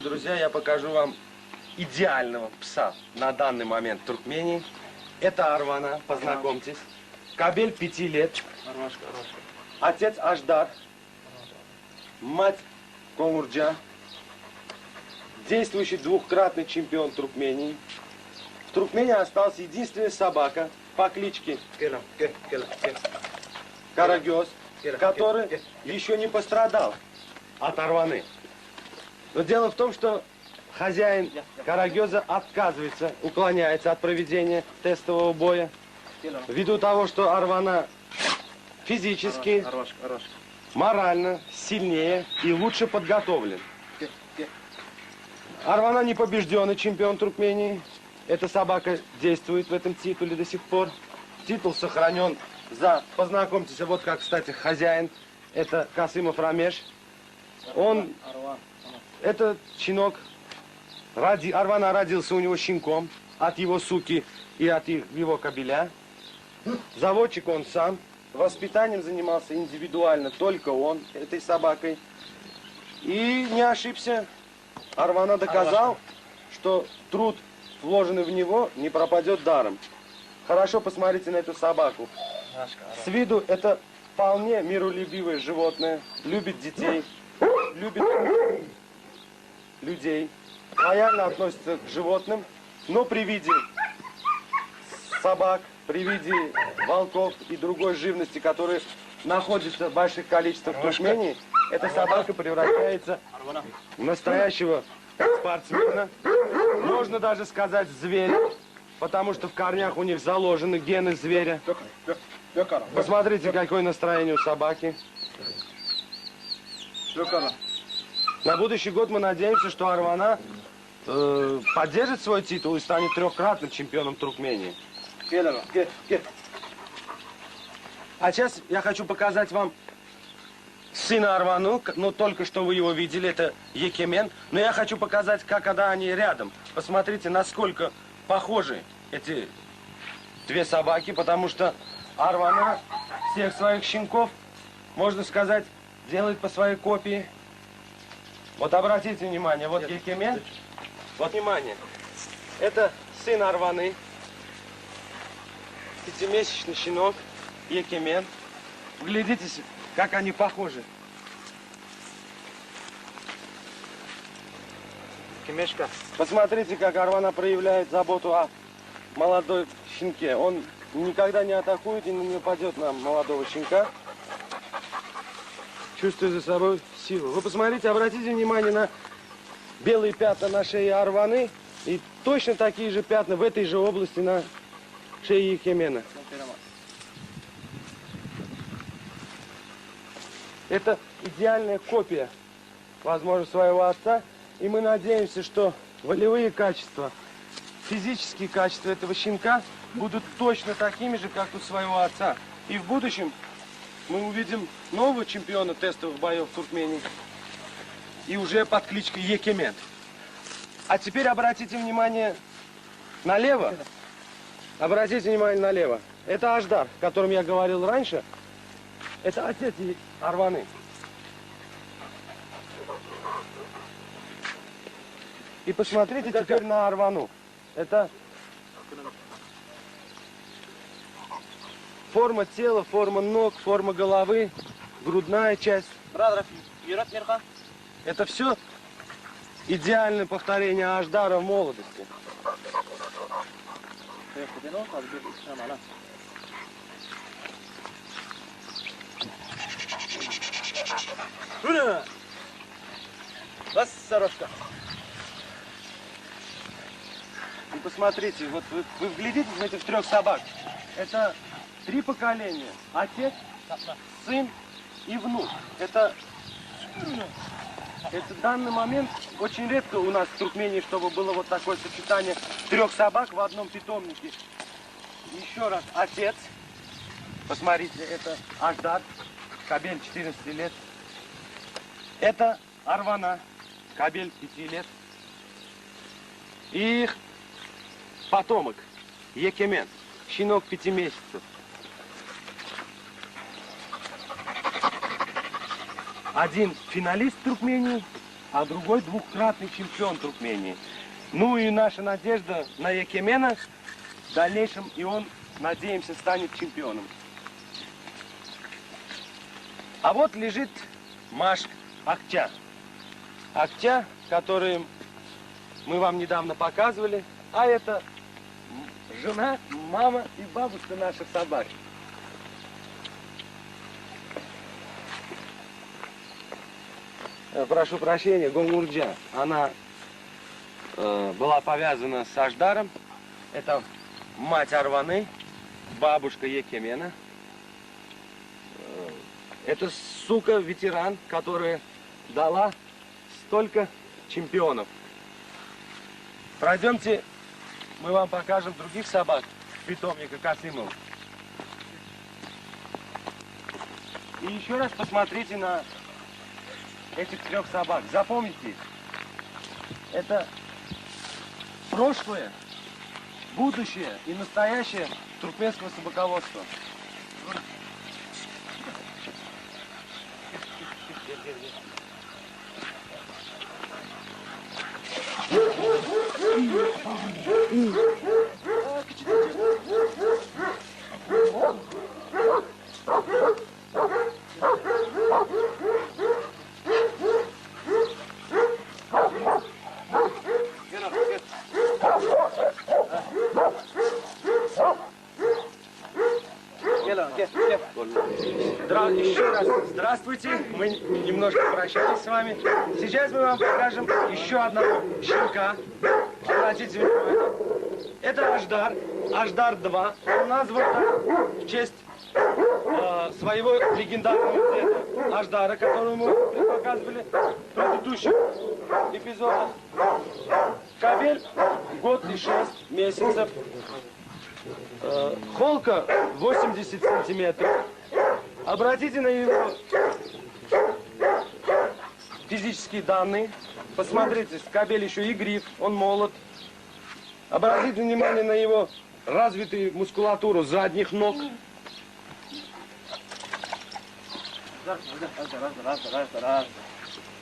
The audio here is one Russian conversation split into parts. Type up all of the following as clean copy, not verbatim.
Друзья, я покажу вам идеального пса на данный момент в Туркмении. Это Арвана, познакомьтесь. Кобель 5 лет. Отец Аждар. Мать Комурджа. Действующий двукратный чемпион Туркмении. В Туркмении осталась единственная собака по кличке Карагёз, который еще не пострадал от Арваны. Но дело в том, что хозяин Карагёза отказывается, уклоняется от проведения тестового боя. Ввиду того, что Арвана физически, морально сильнее и лучше подготовлен. Арвана непобежденный чемпион Туркмении. Эта собака действует в этом титуле до сих пор. Титул сохранен за... Познакомьтесь, вот как, кстати, хозяин. Это Касымов Рамеш. Он... Этот щенок... Арвана родился у него щенком от его суки и от его кобеля. Заводчик он сам. Воспитанием занимался индивидуально только он этой собакой. И не ошибся. Арвана доказал, что труд, вложенный в него, не пропадет даром. Хорошо посмотрите на эту собаку. С виду это вполне миролюбивое животное. Любит детей, любит людей. Лояльно относится к животным. Но при виде собак, при виде волков и другой живности, которые находятся в больших количествах в Туркмении, эта собака превращается в настоящего спортсмена. Можно даже сказать зверя, потому что в корнях у них заложены гены зверя. Посмотрите, какое настроение у собаки. На будущий год мы надеемся, что Арвана поддержит свой титул и станет трехкратным чемпионом Туркмении. А сейчас я хочу показать вам сына Арвану, но только что вы его видели, это Екемен. Но я хочу показать, как когда они рядом. Посмотрите, насколько похожи эти две собаки, потому что Арвана всех своих щенков, можно сказать, делает по своей копии. Вот обратите внимание, вот Екемен, вот внимание, это сын Арваны, 5-месячный щенок Екемен. Глядитесь, как они похожи. Кемешка. Посмотрите, как Арвана проявляет заботу о молодой щенке. Он никогда не атакует и не нападет на молодого щенка. Чувствуя за собой силу. Вы посмотрите, обратите внимание на белые пятна на шее Арваны и точно такие же пятна в этой же области на шее Екемена. Это идеальная копия, возможно, своего отца. И мы надеемся, что волевые качества, физические качества этого щенка будут точно такими же, как у своего отца. И в будущем мы увидим нового чемпиона тестовых боев в Туркмении. И уже под кличкой Екемен. А теперь обратите внимание налево. Обратите внимание налево. Это Аждар, о котором я говорил раньше. Это отец Арваны. И посмотрите теперь на Арвану. Это форма тела, форма ног, форма головы, грудная часть. Это все идеальное повторение Аждара в молодости. И посмотрите, вот вы вглядитесь в этих трех собак. Это 3 поколения. Отец, сын и внук. Это в данный момент очень редко у нас в Туркмении, чтобы было вот такое сочетание 3 собак в одном питомнике. Еще раз, отец. Посмотрите, это Аждар, кобель 14 лет. Это Арвана, кобель 5 лет. И их потомок, Екемен, щенок 5 месяцев. Один финалист Туркмении, а другой двукратный чемпион Туркмении. Ну и наша надежда на Екемена, в дальнейшем и он, надеемся, станет чемпионом. А вот лежит Машк Актя. Актя, который мы вам недавно показывали, а это жена, мама и бабушка наших собак. Прошу прощения, Гонгурджа. Она была повязана с Аждаром. Это мать Арваны, бабушка Екемена. Это сука ветеран, которая дала столько чемпионов. Пройдемте, мы вам покажем других собак питомника Касымова. И еще раз посмотрите на этих трех собак. Запомните их. Это прошлое, будущее и настоящее туркменского собаководства. Еще раз здравствуйте, мы немножко прощались с вами. Сейчас мы вам покажем еще одного щенка. Обратите внимание, это Аждар, Аждар 2. Он назван так в честь своего легендарного деда Аждара, которого мы показывали в предыдущих эпизодах. Кобель год и 6 месяцев. Холка 80 сантиметров. Обратите на его физические данные. Посмотрите, кобель еще и гриф, он молод. Обратите внимание на его развитую мускулатуру задних ног.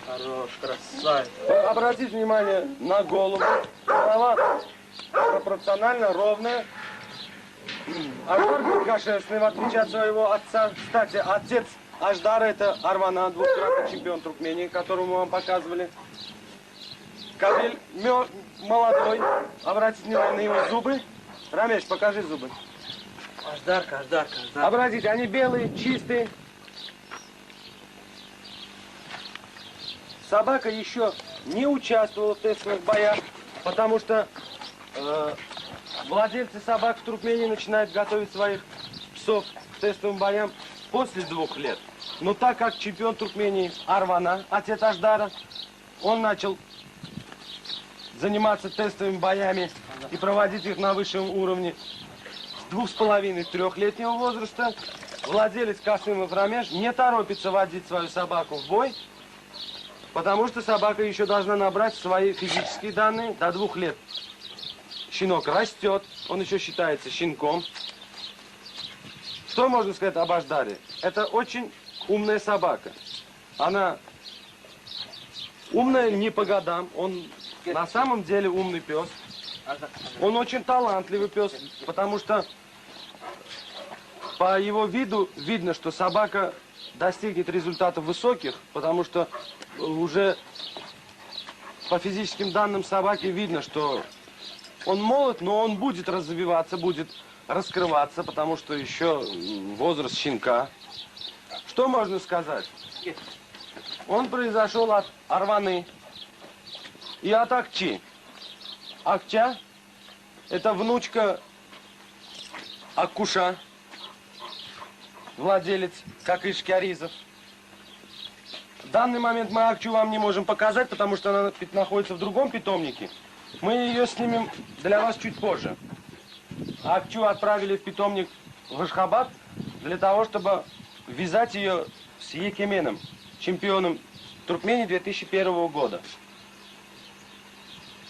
Хорош, красавец. Обратите внимание на голову. Голова пропорционально ровная. Аждар гладкошерстный, в отличие от своего отца. Кстати, отец Аждара это Арвана, двукратный чемпион Туркмении, которого мы вам показывали. Кобель молодой. Обратите внимание на его зубы. Рамеш, покажи зубы. Аждарка, Аждарка, Аждарка. Обратите, они белые, чистые. Собака еще не участвовала в тестовых боях, потому что владельцы собак в Туркмении начинают готовить своих псов к тестовым боям после 2 лет. Но так как чемпион Туркмении Арвана, отец Аждара, он начал заниматься тестовыми боями и проводить их на высшем уровне с 2,5–3-летнего возраста, владелец Касымов Рамеш не торопится водить свою собаку в бой, потому что собака еще должна набрать свои физические данные до 2 лет. Щенок растет, он еще считается щенком. Что можно сказать об Аждаре? Это очень умная собака. Она умная не по годам, он на самом деле умный пес. Он очень талантливый пес, потому что по его виду видно, что собака достигнет результатов высоких, потому что уже по физическим данным собаки видно, что он молод, но он будет развиваться, будет раскрываться, потому что еще возраст щенка. Что можно сказать? Он произошел от Арваны и от Акчи. Акча – это внучка Аккуша, владелец Какышки Аризов. В данный момент мы Акчу вам не можем показать, потому что она находится в другом питомнике. Мы ее снимем для вас чуть позже. Акчу отправили в питомник в Ашхабад для того, чтобы ввязать ее с Екеменом, чемпионом Туркмении 2001 года.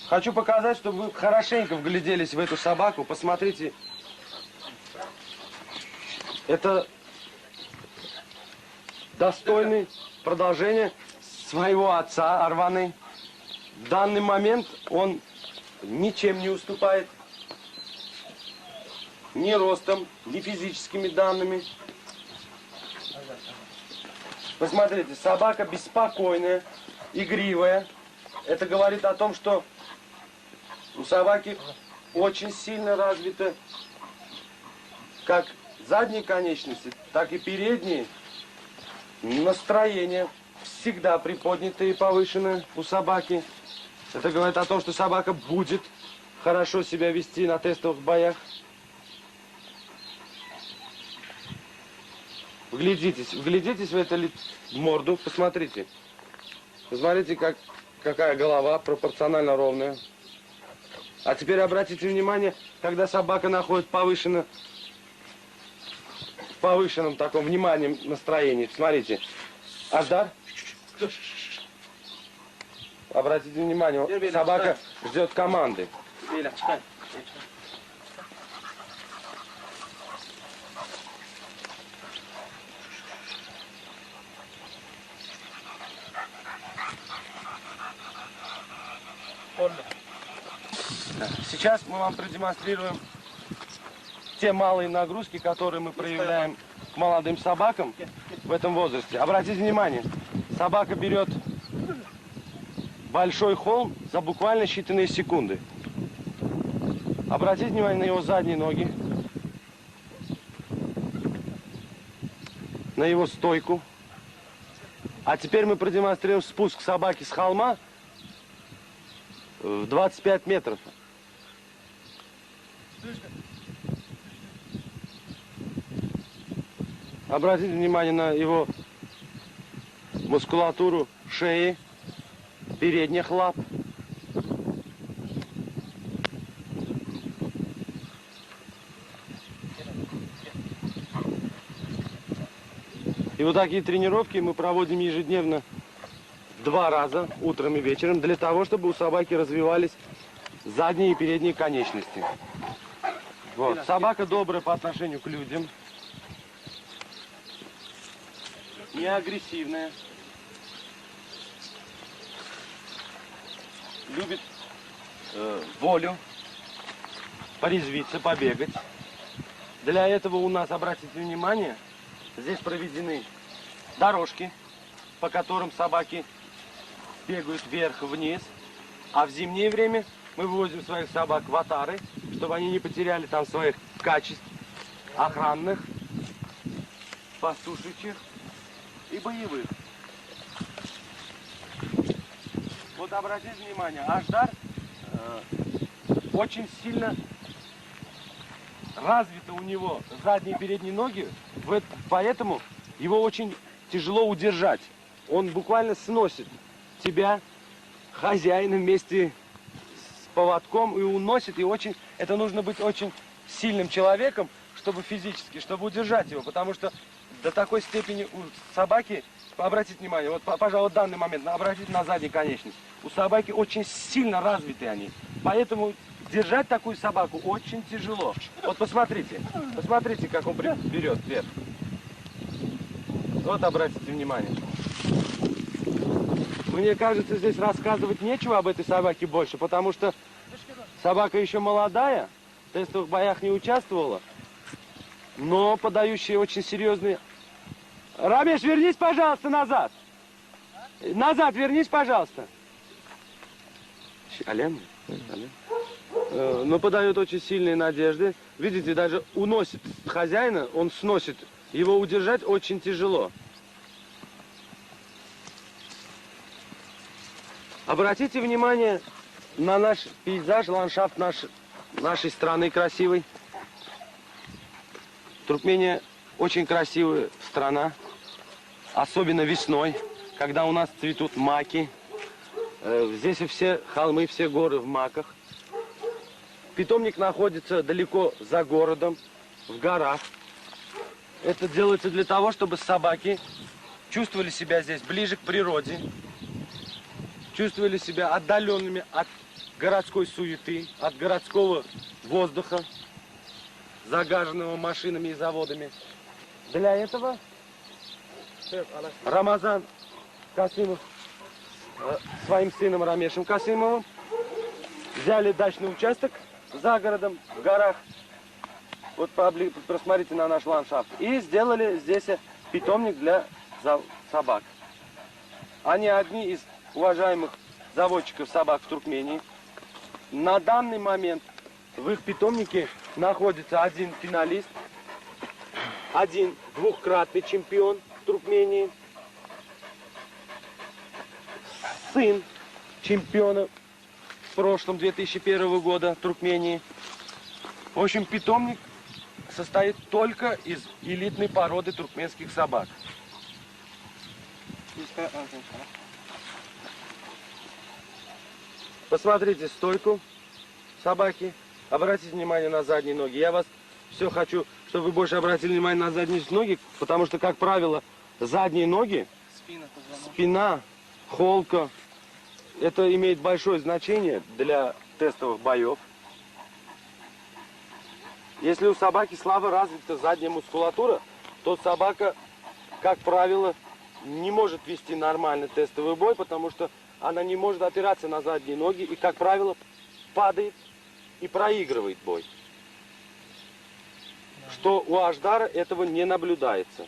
Хочу показать, чтобы вы хорошенько вгляделись в эту собаку. Посмотрите. Это достойный продолжение своего отца Арваны. В данный момент он ничем не уступает. Ни ростом, ни физическими данными. Посмотрите, собака беспокойная, игривая. Это говорит о том, что у собаки очень сильно развиты как задние конечности, так и передние. Настроение всегда приподнятое и повышенное у собаки. Это говорит о том, что собака будет хорошо себя вести на тестовых боях. Вглядитесь в это в морду, посмотрите. Посмотрите, какая голова пропорционально ровная. А теперь обратите внимание, когда собака находит в повышенном таком вниманием настроении. Смотрите. Аждар. Обратите внимание, собака ждет команды. Сейчас мы вам продемонстрируем те малые нагрузки, которые мы проявляем к молодым собакам в этом возрасте. Обратите внимание, собака берет большой холм за буквально считанные секунды. Обратите внимание на его задние ноги, на его стойку. А теперь мы продемонстрируем спуск собаки с холма в 25 метров. Обратите внимание на его мускулатуру шеи, передних лап. И вот такие тренировки мы проводим ежедневно 2 раза, утром и вечером, для того, чтобы у собаки развивались задние и передние конечности. Вот. Собака добрая по отношению к людям, не агрессивная, любит волю, порезвиться, побегать. Для этого у нас, обратите внимание, здесь проведены дорожки, по которым собаки бегают вверх-вниз. А в зимнее время мы вывозим своих собак в отары, чтобы они не потеряли там своих качеств охранных, пастушечьих и боевых. Вот обратите внимание, Аждар очень сильно развиты у него задние и передние ноги, поэтому его очень тяжело удержать. Он буквально сносит тебя, хозяина, вместе с поводком и уносит. И очень, это нужно быть очень сильным человеком, чтобы физически, чтобы удержать его. Потому что до такой степени у собаки, обратите внимание, вот, пожалуй, в данный момент, обратите на задние конечности. У собаки очень сильно развиты они. Поэтому держать такую собаку очень тяжело. Вот посмотрите, посмотрите, как он берет вверх. Вот обратите внимание. Мне кажется, здесь рассказывать нечего об этой собаке больше, потому что собака еще молодая, в тестовых боях не участвовала, но подающая очень серьезные... Рамеш, вернись, пожалуйста, назад. Назад вернись, пожалуйста. Ален? Но подает очень сильные надежды. Видите, даже уносит хозяина, он сносит. Его удержать очень тяжело. Обратите внимание на наш пейзаж, ландшафт нашей страны красивый. Туркмения очень красивая страна, особенно весной, когда у нас цветут маки. Здесь все холмы, все горы в маках. Питомник находится далеко за городом, в горах. Это делается для того, чтобы собаки чувствовали себя здесь ближе к природе, чувствовали себя отдаленными от городской суеты, от городского воздуха, загаженного машинами и заводами. Для этого Рамазан Касимов своим сыном Рамешем Касымовым. Взяли дачный участок за городом, в горах. Вот посмотрите на наш ландшафт. И сделали здесь питомник для собак. Они одни из уважаемых заводчиков собак в Туркмении. На данный момент в их питомнике находится один финалист, один двукратный чемпион в Туркмении, сын чемпиона в прошлом 2001 года в Туркмении. В общем, питомник состоит только из элитной породы туркменских собак. Посмотрите стойку собаки. Обратите внимание на задние ноги. Я вас все хочу, чтобы вы больше обратили внимание на задние ноги, потому что, как правило, задние ноги, спина, холка, это имеет большое значение для тестовых боев. Если у собаки слабо развита задняя мускулатура, то собака, как правило, не может вести нормальный тестовый бой, потому что она не может опираться на задние ноги и, как правило, падает и проигрывает бой. Что у Аждара этого не наблюдается.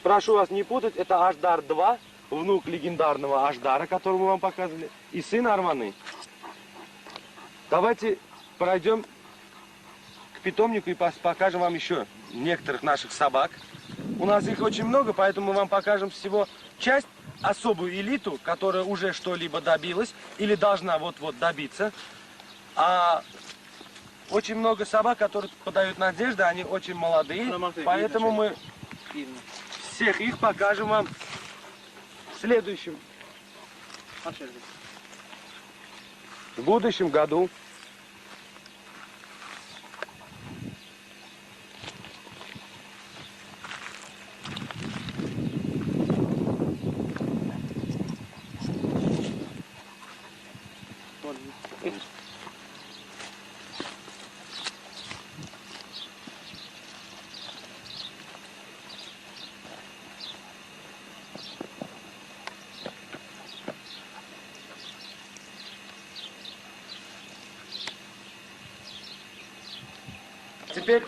Прошу вас не путать, это Аждар 2, внук легендарного Аждара, которого мы вам показывали, и сын Арманы. Давайте пройдем к питомнику и покажем вам еще некоторых наших собак. У нас их очень много, поэтому мы вам покажем всего часть, особую элиту, которая уже что-либо добилась или должна вот-вот добиться. А очень много собак, которые подают надежды, они очень молодые, поэтому мы всех их покажем вам в следующем, в будущем году. Теперь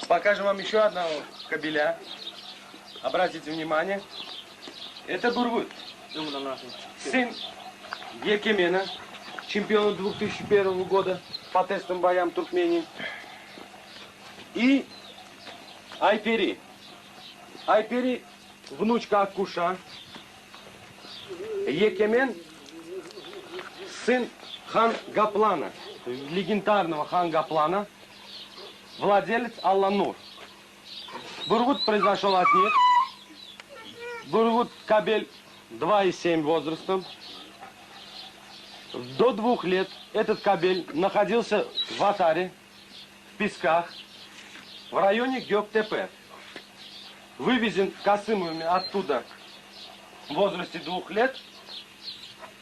покажем вам еще одного кобеля. Обратите внимание. Это Бургут. Сын Екемена, чемпиона 2001 года по тестовым боям Туркмении. И Айпери. Айпери внучка Аккуша. Екемен сын хан Гаплана, легендарного хан Гаплана. Владелец Алланур. Бургут произошел от них. Бургут кобель 2,7 возрастом. До 2 лет этот кобель находился в Атаре, в Песках, в районе Гёктепе. Вывезен Касымовыми оттуда в возрасте 2 лет.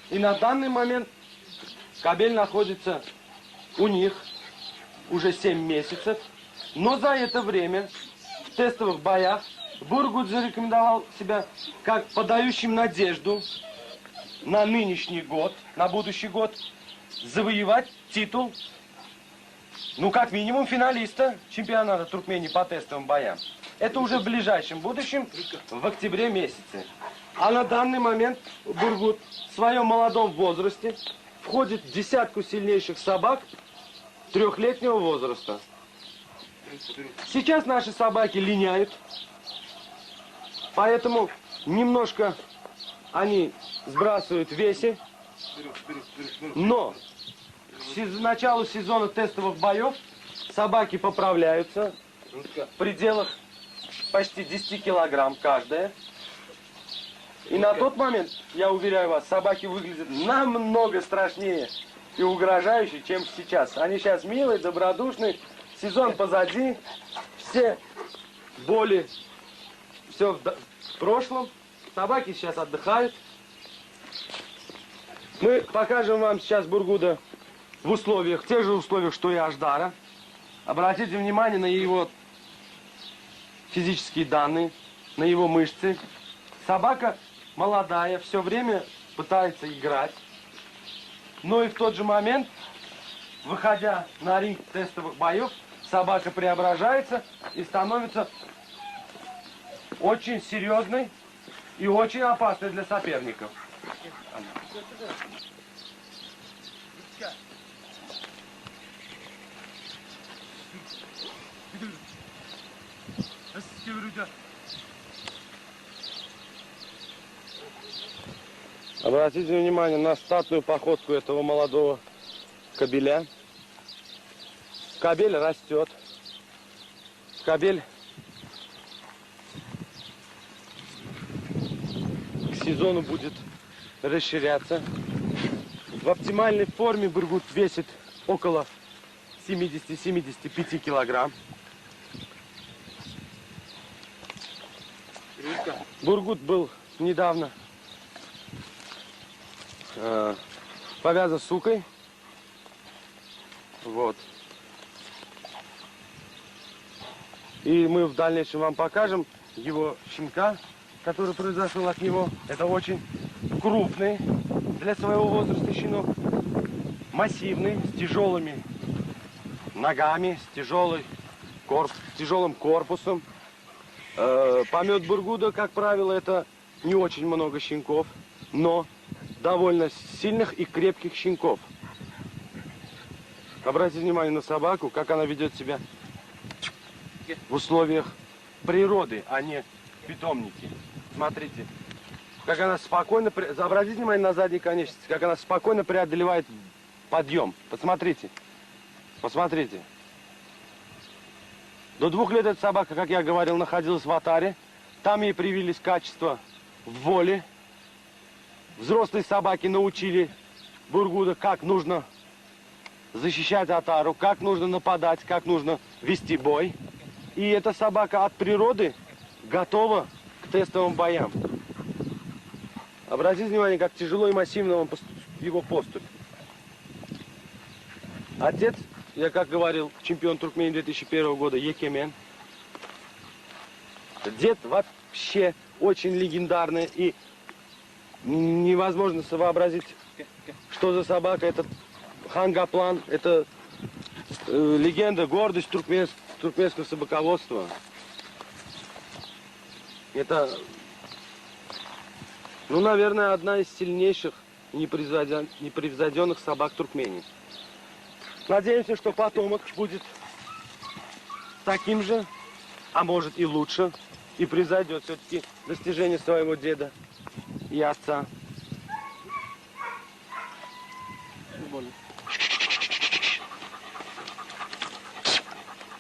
И на данный момент кобель находится у них уже 7 месяцев, но за это время в тестовых боях Бургут зарекомендовал себя как подающим надежду на нынешний год, на будущий год, завоевать титул, ну, как минимум, финалиста чемпионата Туркмении по тестовым боям. Это уже в ближайшем будущем, в октябре месяце. А на данный момент Бургут в своем молодом возрасте входит в десятку сильнейших собак 3-летнего возраста. Сейчас наши собаки линяют, поэтому немножко они сбрасывают в весе, но к началу сезона тестовых боев собаки поправляются в пределах почти 10 килограмм каждая. И на тот момент, я уверяю вас, собаки выглядят намного страшнее и угрожающие, чем сейчас. Они сейчас милые, добродушные, сезон позади, все боли, все в прошлом. Собаки сейчас отдыхают. Мы покажем вам сейчас Бургуда в условиях, в тех же условиях, что и Аждара. Обратите внимание на его физические данные, на его мышцы. Собака молодая, все время пытается играть. Но и в тот же момент, выходя на ринг тестовых боев, собака преображается и становится очень серьезной и очень опасной для соперников. Обратите внимание на статную походку этого молодого кобеля. Кобель растет. Кобель к сезону будет расширяться. В оптимальной форме Бургут весит около 70-75 килограмм. Бургут был недавно повязан сукой. Вот. И мы в дальнейшем вам покажем его щенка, который произошел от него. Это очень крупный для своего возраста щенок. Массивный, с тяжелыми ногами, с тяжелым корпусом. Помет Бургуда, как правило, это не очень много щенков, но довольно сильных и крепких щенков. Обратите внимание на собаку, как она ведет себя в условиях природы, а не в питомнике. Смотрите, как она спокойно... Обратите внимание на задние конечности, как она спокойно преодолевает подъем. Посмотрите. Посмотрите. До 2 лет эта собака, как я говорил, находилась в отаре. Там ей привились качества воли. Взрослые собаки научили Бургуда, как нужно защищать отару, как нужно нападать, как нужно вести бой. И эта собака от природы готова к тестовым боям. Обратите внимание, как тяжело и массивно его поступь. Отец, я как говорил, чемпион Туркмении 2001 года, Екемен. Дед вообще очень легендарный, и невозможно вообразить, что за собака. Это Хан Гаплан, это легенда, гордость туркменского собаководства. Это, ну, наверное, одна из сильнейших непревзойденных собак Туркмении. Надеемся, что потомок будет таким же, а может и лучше, и превзойдет все-таки достижения своего деда и отца.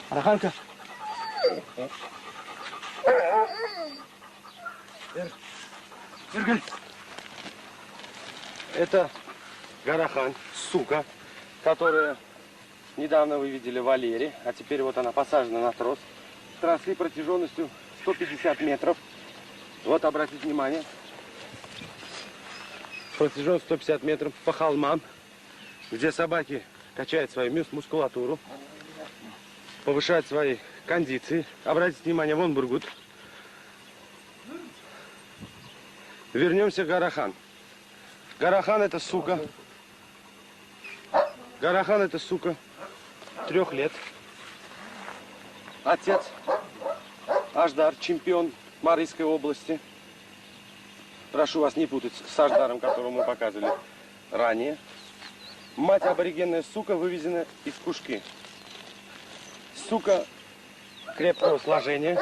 Араханка. Это Гарахан, сука, которая недавно вы видели в вольере, а теперь вот она посажена на трос. Тросы протяженностью 150 метров. Вот, обратите внимание. Протяженность 150 метров по холмам, где собаки качают свою мускулатуру, повышают свои кондиции. Обратите внимание, вон Бургут. Вернемся к Гарахан. Гарахан это сука. Гарахан это сука 3 лет. Отец Аждар, чемпион Марийской области. Прошу вас не путать с Аждаром, которого мы показывали ранее. Мать аборигенная сука, вывезена из Кушки. Сука крепкого сложения.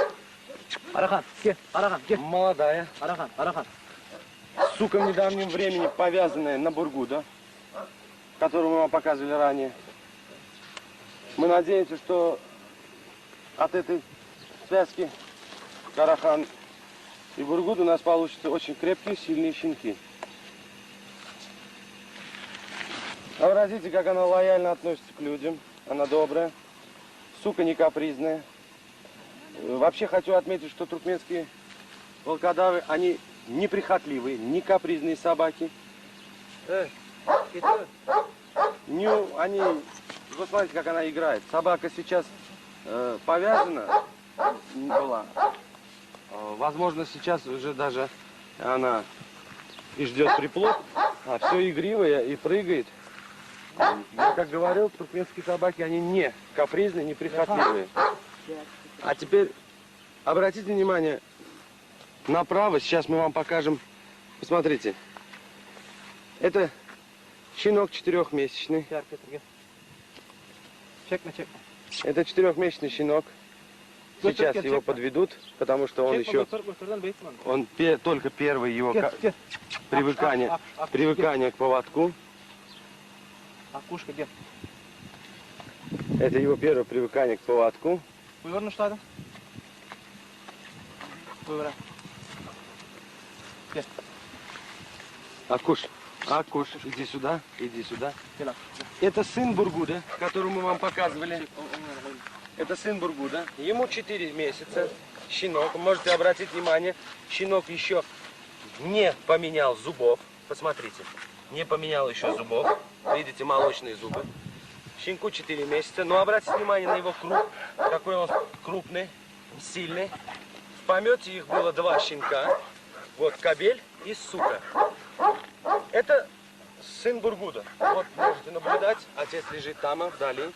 Арахан, ке, Арахан, ке. Молодая. Арахан, Арахан. Сука в недавнем времени повязанная на Бургуда, которую мы вам показывали ранее. Мы надеемся, что от этой связки Гарахан и Бургуд у нас получатся очень крепкие, сильные щенки. Обратите, как она лояльно относится к людям. Она добрая. Сука не капризная. Вообще хочу отметить, что туркменские волкодавы, они неприхотливые, не капризные собаки. Они, вы смотрите, как она играет. Собака сейчас повязана была. Возможно, сейчас уже даже Она и ждет приплод, а все игривое и прыгает. Я как говорил, туркменские собаки, они не капризные, не прихотливые. А теперь обратите внимание направо. Сейчас мы вам покажем. Посмотрите. Это щенок 4-месячный. Это 4-месячный щенок. Сейчас его подведут, потому что он еще, только первый его привыкание к поводку. А кушка где? Это его первое привыкание к поводку. Выверну что-то? Выверну. Акуш, Акуш, иди сюда, иди сюда. Это сын Бургуда, которого мы вам показывали. Это сын Бургуда. Ему 4 месяца. Щенок. Можете обратить внимание, щенок еще не поменял зубов. Посмотрите. Не поменял еще зубов. Видите, молочные зубы. Щенку 4 месяца. Но обратите внимание на его круп. Какой он крупный, сильный. В помете их было 2 щенка. Вот кобель и сука. Это сын Бургуда. Вот можете наблюдать. Отец лежит там, вдали.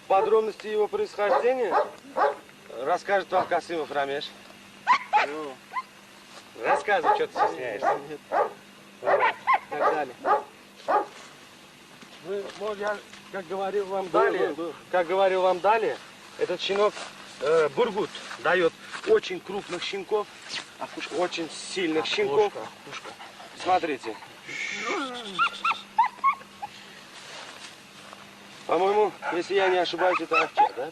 Подробности его происхождения расскажет вам Касымов Рамеш. Рассказывай, что ты стесняешься. Так далее. Я, как говорил вам далее, этот щенок Бургут дает очень крупных щенков, очень сильных щенков. Смотрите. По-моему, если я не ошибаюсь, это овча, да?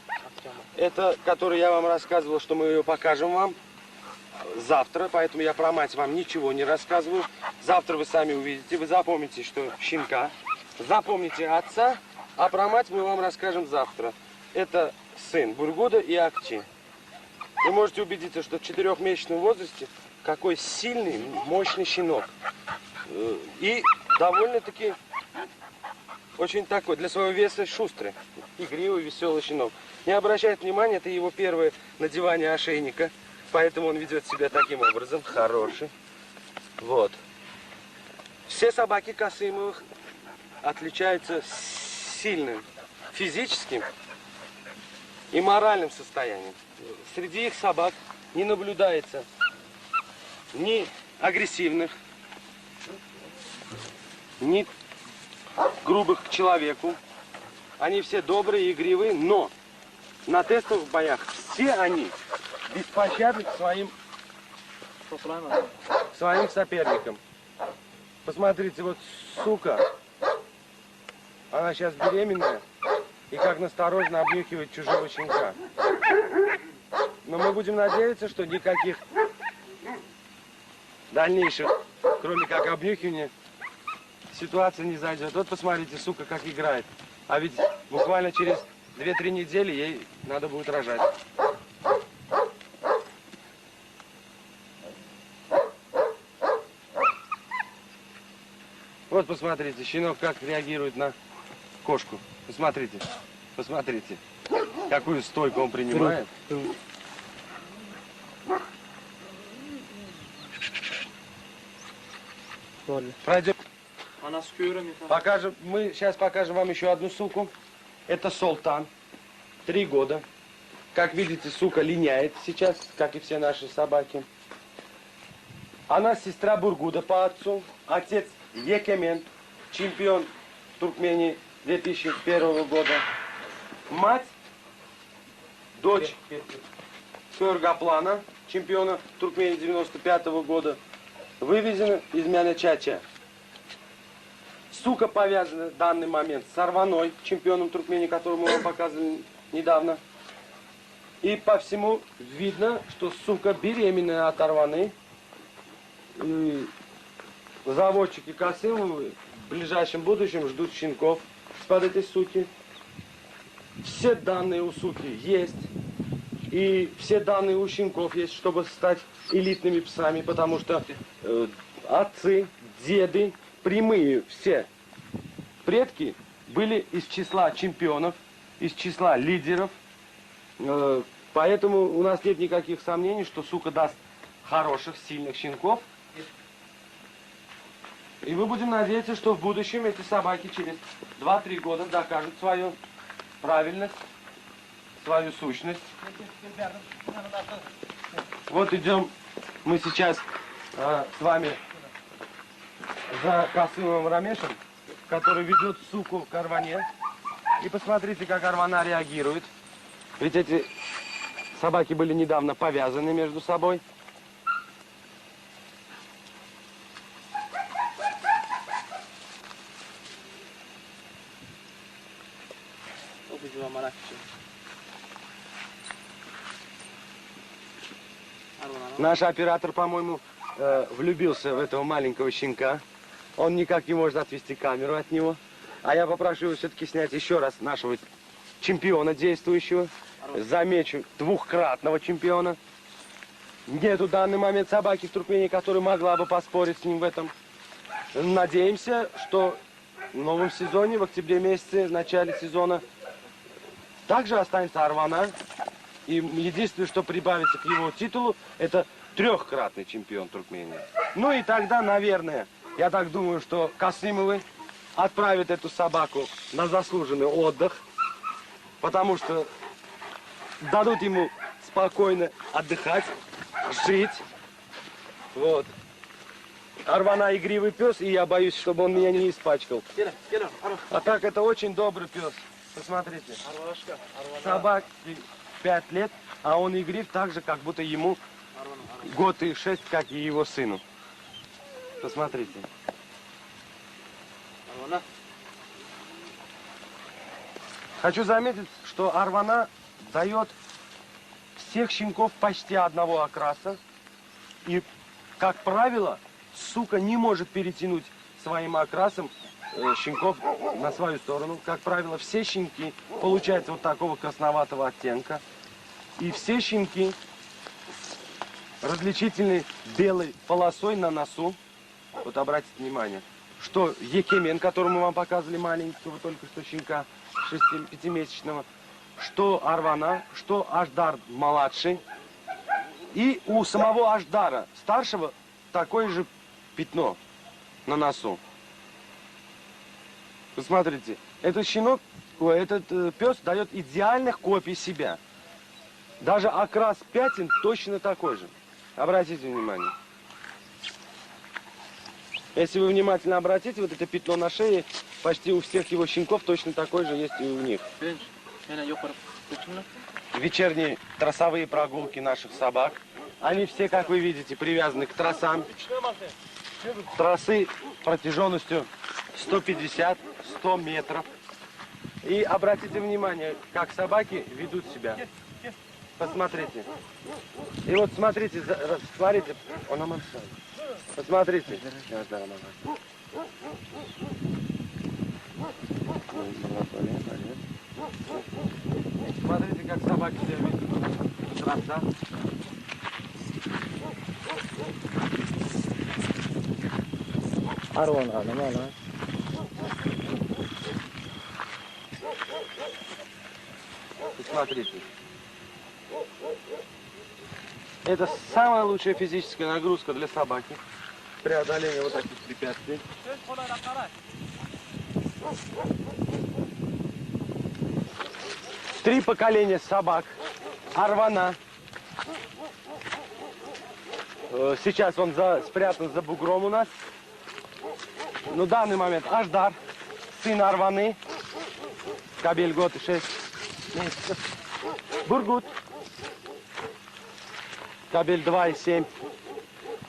Это, который я вам рассказывал, что мы ее покажем вам завтра, поэтому я про мать вам ничего не рассказываю. Завтра вы сами увидите, вы запомните, что щенка, запомните отца, а про мать мы вам расскажем завтра. Это сын Бургуда и Акчи. Вы можете убедиться, что в 4-месячном возрасте какой сильный, мощный щенок. И довольно-таки очень такой, для своего веса шустрый, игривый, веселый щенок. Не обращайте внимания, это его первое надевание ошейника, поэтому он ведет себя таким образом, хороший. Вот. Все собаки Касымовых отличаются сильным физическим и моральным состоянием. Среди их собак не наблюдается ни агрессивных, ни грубых к человеку. Они все добрые, игривые, но на тестовых боях все они беспощадны к своим соперникам. Посмотрите, вот сука, она сейчас беременная и как настороженно обнюхивает чужого щенка. Но мы будем надеяться, что никаких дальнейших, кроме как обнюхивания, ситуация не зайдет. Вот посмотрите, сука, как играет. А ведь буквально через 2-3 недели ей надо будет рожать. Вот посмотрите, щенок как реагирует на кошку. Посмотрите, посмотрите, какую стойку он принимает. Пройдем. Она с кюрами. Мы сейчас покажем вам еще одну суку. Это Султан. 3 года. Как видите, сука линяет сейчас, как и все наши собаки. Она сестра Бургуда по отцу. Отец Екемен, чемпион Туркмении 2001 года. Мать, дочь Кыргаплана, чемпиона Туркмении 95 года. Вывезена из Мянычача. Сука повязана в данный момент с Арваной, чемпионом Туркмении, которого мы вам показывали недавно. И по всему видно, что сука беременная от Арваны. И заводчики Касымовы в ближайшем будущем ждут щенков из-под этой суки. Все данные у суки есть. И все данные у щенков есть, чтобы стать элитными псами, потому что отцы, деды, прямые все предки были из числа чемпионов, из числа лидеров Поэтому у нас нет никаких сомнений, что сука даст хороших, сильных щенков. И мы будем надеяться, что в будущем эти собаки через 2-3 года докажут свою правильность, свою сущность. Вот идем мы сейчас с вами за Касымовым Рамешем, который ведет суку к Арване. И посмотрите, как Арвана реагирует. Ведь эти собаки были недавно повязаны между собой. Убедила Маракича. Наш оператор, по-моему, влюбился в этого маленького щенка. Он никак не может отвести камеру от него. А я попрошу его все-таки снять еще раз нашего чемпиона действующего. Замечу, двухкратного чемпиона. Нету в данный момент собаки в Туркмении, которая могла бы поспорить с ним в этом. Надеемся, что в новом сезоне, в октябре месяце, в начале сезона, также останется Арвана. И единственное, что прибавится к его титулу, это трехкратный чемпион Туркмении. Ну и тогда, наверное, я так думаю, что Касымовы отправят эту собаку на заслуженный отдых, потому что дадут ему спокойно отдыхать, жить. Вот. Арвана игривый пес, и я боюсь, чтобы он меня не испачкал. А так это очень добрый пес. Посмотрите. Собаке 5 лет, а он игрив так же, как будто ему год и 6, как и его сыну. Посмотрите. Хочу заметить, что Арвана дает всех щенков почти одного окраса. И, как правило, сука не может перетянуть своим окрасом щенков на свою сторону. Как правило, все щенки получаются вот такого красноватого оттенка. И все щенки с различительной белой полосой на носу. Вот обратите внимание, что Екемен, который мы вам показывали, маленького только что щенка, 5-месячного, что Арвана, что Аждар младший. И у самого Аждара старшего такое же пятно на носу. Посмотрите, этот щенок, этот пес дает идеальных копий себя. Даже окрас пятен точно такой же. Обратите внимание. Если вы внимательно обратите, вот это пятно на шее, почти у всех его щенков точно такой же есть и у них. Вечерние тросовые прогулки наших собак. Они все, как вы видите, привязаны к тросам. Тросы протяженностью 150-100 метров. И обратите внимание, как собаки ведут себя. Посмотрите. И вот смотрите, смотрите, он амансал. Посмотрите. Смотрите, как собаки себя ведут. Троса. Арвана, нормально. Смотрите. Это самая лучшая физическая нагрузка для собаки. Преодоление вот таких препятствий. 3 поколения собак. Арвана. Сейчас он спрятан за бугром у нас. Но в данный момент Аждар, сын Арваны. Кабель год и 6 месяцев. Бургут. Кабель 2 и 7.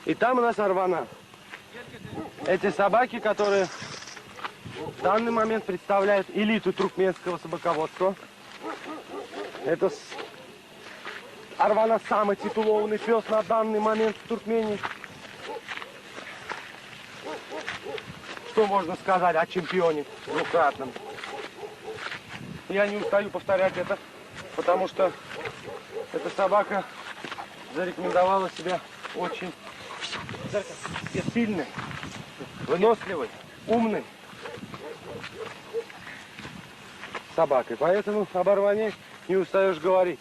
И там у нас Арвана. Эти собаки, которые в данный момент представляют элиту туркменского собаководства. Это Арвана самый титулованный пес на данный момент в Туркмении. Что можно сказать о чемпионе двукратном? Я не устаю повторять это, потому что эта собака зарекомендовала себя очень сильной, выносливой, умной собакой. Поэтому об Арване не устаешь говорить.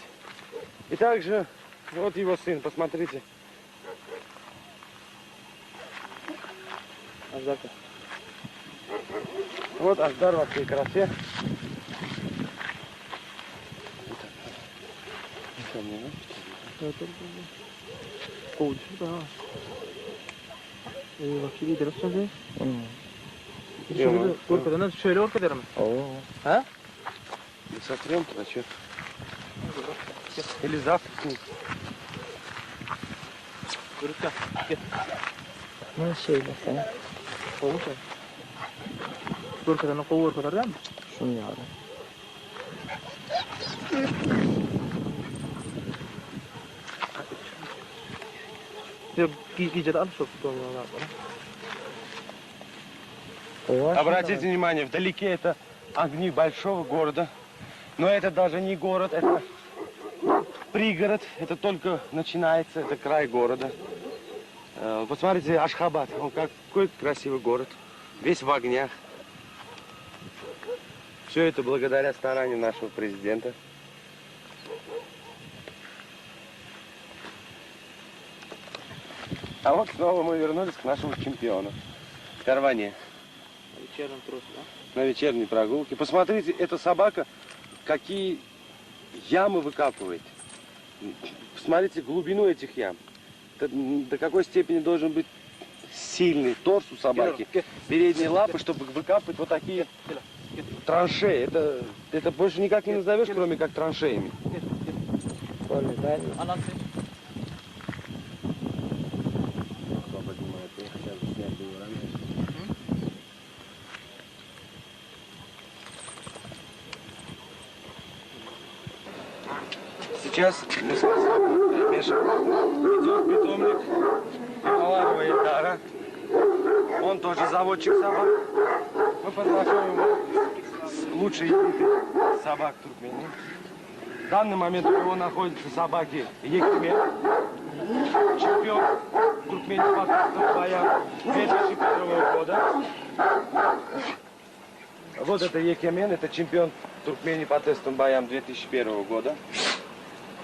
И также вот его сын, посмотрите. Аждарка. Вот Аждар во всей красе. Ồ, chứ đó. Và khi đi 들었어, 네? 응. 그러면 şöyle orta derim. О. Ha? И сотрем туда что? Или завтра. Görükte. Gel. Ne şeyle sen? Olmuş ya. Görükten kovu kadar değil mi? Şunu yavrum. Gece de alıp soktu onlarla. Обратите внимание, вдалеке это огни большого города. Но это даже не город, это пригород. Это только начинается, это край города. Посмотрите, Ашхабад, он какой красивый город. Весь в огнях. Все это благодаря старанию нашего президента. А вот снова мы вернулись к нашему чемпиону. Карване. Вечером трус, да? На вечерней прогулке. Посмотрите, эта собака, какие ямы выкапывает. Посмотрите глубину этих ям. До какой степени должен быть сильный торс у собаки. Передние лапы, чтобы выкапывать вот такие траншеи. Это больше никак не назовешь, кроме как траншеями. Anası. Сейчас мы с Миша идет питомник Маларова Эльдара. Он тоже заводчик собак. Мы познакомим его с лучшей элитой собак Туркмении. В данный момент у него находятся собаки Екимен, чемпион Туркмении по крупным боям 2001 года. Вот это Екимен, это чемпион Туркмении по тестовым боям 2001 года.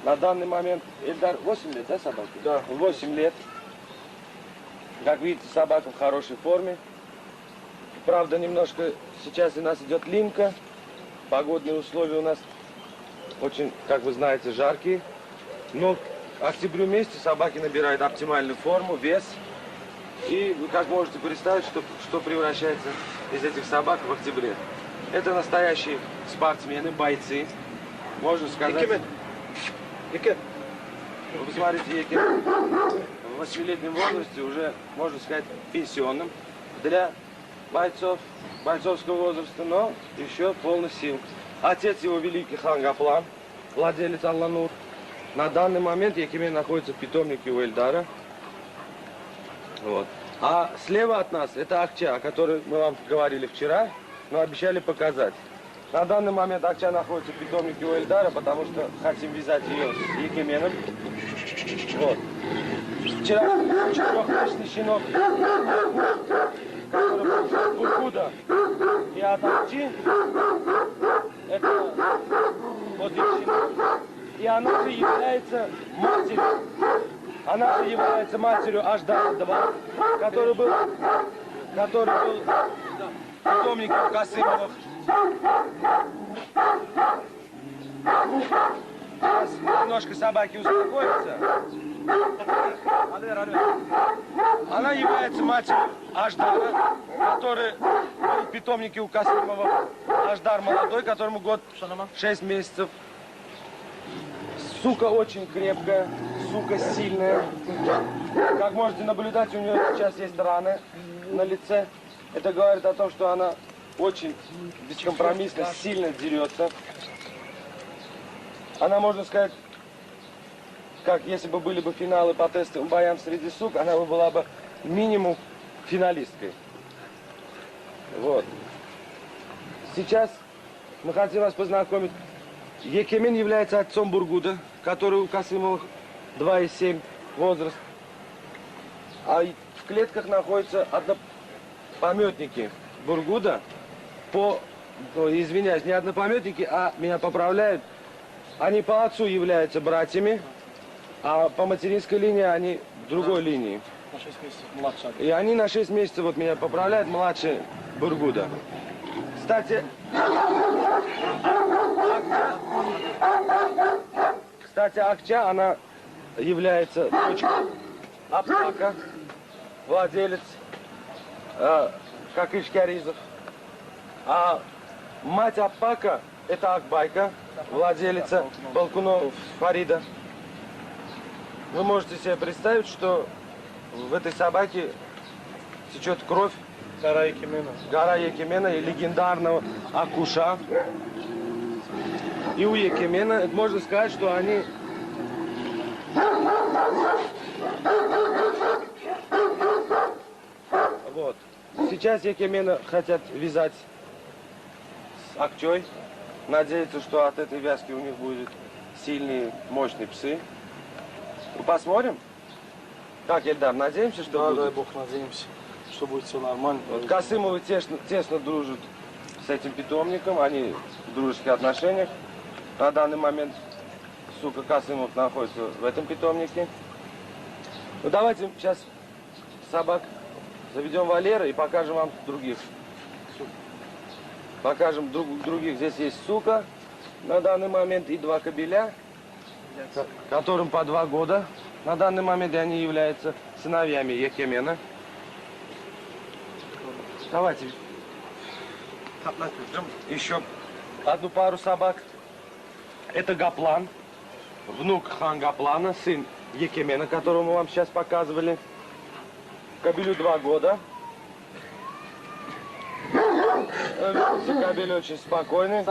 На данный момент Эльдар 8 лет, да, собаке? Да. 8 лет. Как видите, собака в хорошей форме. Правда, немножко сейчас у нас идет линька. Погодные условия у нас очень, как вы знаете, жаркие. Но к октябрю месяце собаки набирают оптимальную форму, вес. И вы как можете представить, что превращается из этих собак в октябре. Это настоящие спортсмены, бойцы. Можно сказать... Вы посмотрите, Екимен в 8-летнем возрасте уже, можно сказать, пенсионным для бойцовского возраста, но еще полный сил. Отец его великий хан Гаплан, владелец Алланур. На данный момент Екимен находится в питомнике у Эльдара. Вот. А слева от нас это Акча, о которой мы вам говорили вчера, но обещали показать. На данный момент Акча находится в питомнике у Эльдара, потому что хотим вязать ее с Екименом. Вот. Вчера 4-месячный щенок, который был от Бургуда и от Акчи, это вот их щенок. И она же является матерью. Она же является матерью Аждара-2, который был питомником Касымовых. Сейчас немножко собаки успокоятся. Она является матерью Аждара, который был в питомнике у Касымова. Аждар молодой, которому год 6 месяцев. Сука очень крепкая, сука сильная. Как можете наблюдать, у нее сейчас есть раны на лице. Это говорит о том, что она очень бескомпромиссно, сильно дерется. Она, можно сказать, как если бы были бы финалы по тестовым боям среди сук, она бы была бы минимум финалисткой. Вот. Сейчас мы хотим вас познакомить. Екимен является отцом Бургуда, который у Касымовых 2,7 возраст. А в клетках находятся однопометники Бургуда извиняюсь, не однопометники, а меня поправляют Они по отцу являются братьями, а по материнской линии они другой линии. На 6 месяцев младше. И они на 6 месяцев, вот меня поправляют, младше Бургуда. Кстати, Акча, она является дочкой Апака, владелец Какыш Кяризов. А мать Апака – это Акбайка, владелица Балкунов Фарида. Вы можете себе представить, что в этой собаке течет кровь Гора Якимена. гора Якимена и легендарного Акуша. И у Якимена можно сказать, что они вот. Сейчас Якимена хотят вязать с Акчой. Надеются, что от этой вязки у них будут сильные, мощные псы. Посмотрим. Как, Эльдар, надеемся, что Да, будет? дай бог, надеемся, что будет все нормально. Вот Касымовы тесно дружат с этим питомником, они в дружеских отношениях. На данный момент, сука, Касымов находится в этом питомнике. Ну давайте сейчас собак заведем Валера и покажем вам других. Покажем других. Здесь есть сука на данный момент и 2 кобеля, которым по 2 года. На данный момент и они являются сыновьями Якимена. Давайте еще одну пару собак. Это Гаплан, внук хан Гаплана, сын Якимена, которого мы вам сейчас показывали. Кобелю 2 года. Кобель очень спокойный,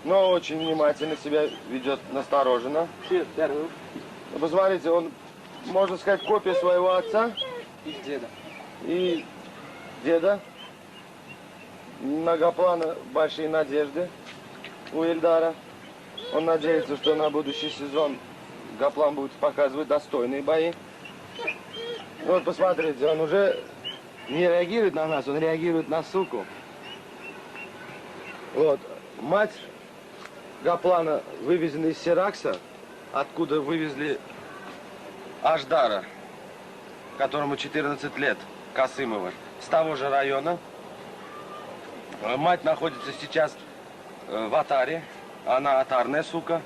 но очень внимательно себя ведет, настороженно. Посмотрите, он, можно сказать, копия своего отца И деда. и деда. На Гаплана большие надежды у Эльдара. Он надеется, что на будущий сезон Гаплан будет показывать достойные бои. Вот посмотрите, он уже не реагирует на нас, он реагирует на суку. Вот. Мать Гаплана вывезена из Сиракса, откуда вывезли Аждара, которому 14 лет, Касымова, с того же района. Мать находится сейчас в Атаре, она атарная сука.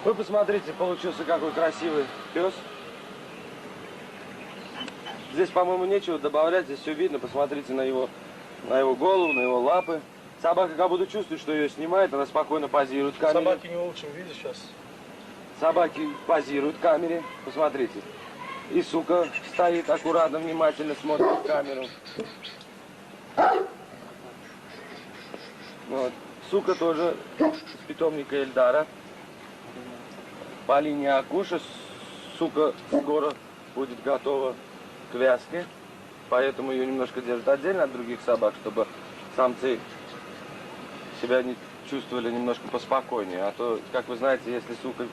Вы посмотрите, получился какой красивый пес. Здесь, по-моему, нечего добавлять, здесь все видно. Посмотрите на его голову, на его лапы. Собака как будто чувствует, что ее снимает, она спокойно позирует в камере. Собаки не в лучшем виде сейчас. Собаки позируют в камере, посмотрите. И сука стоит аккуратно, внимательно смотрит в камеру. Вот. Сука тоже с питомника Эльдара. По линии Акуша сука скоро будет готова к вязке. Поэтому ее немножко держат отдельно от других собак, чтобы самцы себя не чувствовали немножко поспокойнее. А то, как вы знаете, если сука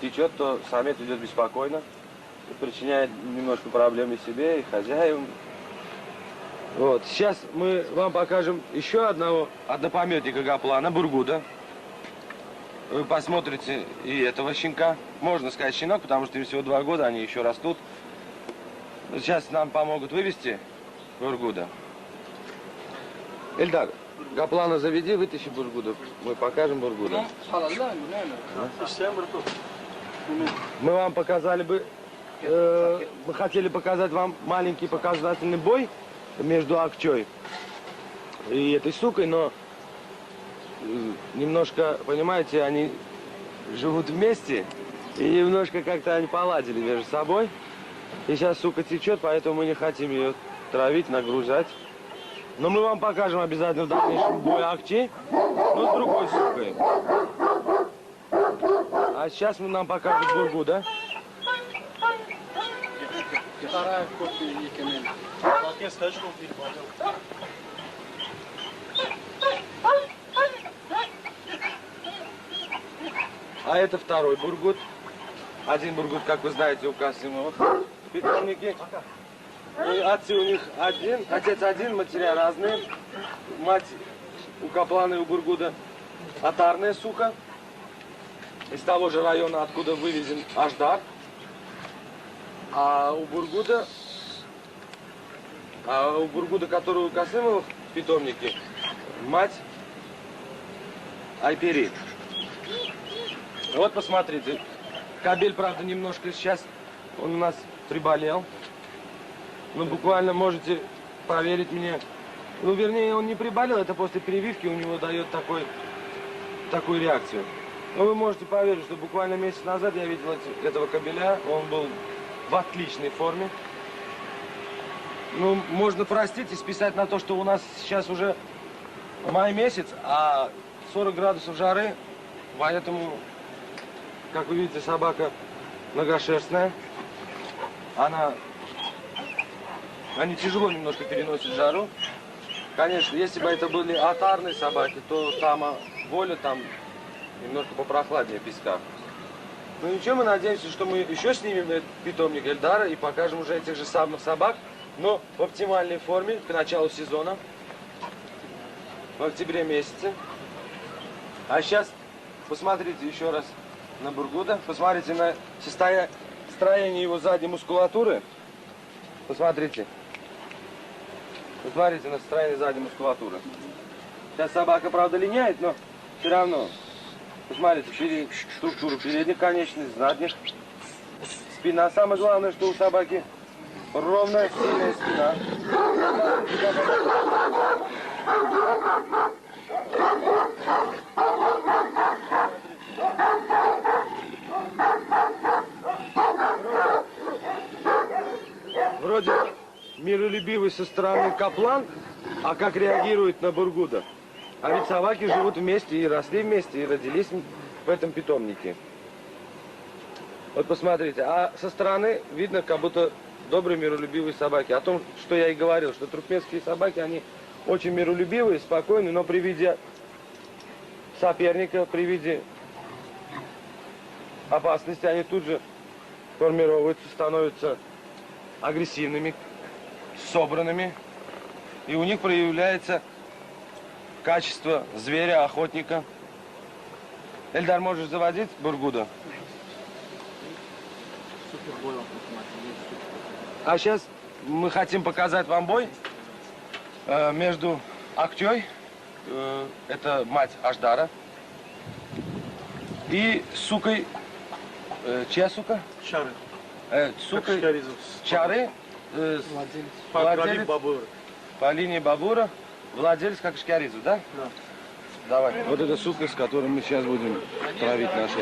течет, то самец идет беспокойно и причиняет немножко проблем и себе, и хозяевам. Вот. Сейчас мы вам покажем еще однопометника Гаплана, Бургуда. Вы посмотрите и этого щенка. Можно сказать щенок, потому что им всего 2 года, они еще растут. Сейчас нам помогут вывести Бургуда. Эльдар, Гаплана заведи, вытащи Бургуда. Мы покажем Бургуда. Мы вам показали бы, мы хотели показать вам маленький показательный бой между Акчой и этой сукой, но немножко, понимаете, они живут вместе и немножко как-то они поладили между собой. И сейчас сука течет, поэтому мы не хотим ее травить, нагружать. Но мы вам покажем обязательно в дальнейшем бой Акчи, но с другой сукой. А сейчас нам покажут Бургуда. Вторая копия Якимена. Отец, скажи, что убить пойдем. А это второй Бургут. Один Бургут, как вы знаете, у Касымовых питомники. И отцы у них один, отец один, матеря разные. Мать у Каплана и у Бургуда атарная сука. из того же района, откуда вывезен Аждар. А у Бургуда, которую у Касымовых в питомнике, мать Айпери. Вот посмотрите, кобель, правда, немножко сейчас он у нас приболел. Ну, буквально можете поверить мне. Ну, вернее, он не приболел, это после прививки у него дает такую реакцию. Но вы можете поверить, что буквально месяц назад я видел этого кобеля, он был в отличной форме. Ну, можно простить и списать на то, что у нас сейчас уже май месяц, а 40 градусов жары, поэтому, как вы видите, собака многошерстная. Они тяжело немножко переносят жару. Конечно, если бы это были отарные собаки, то там воля там немножко попрохладнее песка. Ну ничего, мы надеемся, что мы еще снимем этот питомник Эльдара и покажем уже этих же самых собак, но в оптимальной форме к началу сезона, в октябре месяце. А сейчас посмотрите еще раз на Бургуда, посмотрите на строение его задней мускулатуры. Посмотрите. Посмотрите на строение задней мускулатуры. Сейчас собака, правда, линяет, но все равно. Посмотрите, структуру передних конечностей, задних. Спина. Самое главное, что у собаки ровная, сильная спина. Вроде миролюбивый со стороны каплан, а как реагирует на Бургуда? А ведь собаки живут вместе и росли вместе, и родились в этом питомнике. Вот посмотрите, а со стороны видно, как будто добрые миролюбивые собаки. О том, что я и говорил, что туркменские собаки, они очень миролюбивые, спокойные, но при виде соперника, при виде опасности, они тут же формируются, становятся агрессивными, собранными. И у них проявляется качество зверя, охотника. Эльдар, можешь заводить Бургуда? А сейчас мы хотим показать вам бой между Актёй, это мать Аждара, и сукой, чья сука? Чары. Сукой Чары, Владелец Бабур. по линии Бабура, владелец как Шкяризу, да? Да. Давай. Вот эта сука, с которой мы сейчас будем травить наши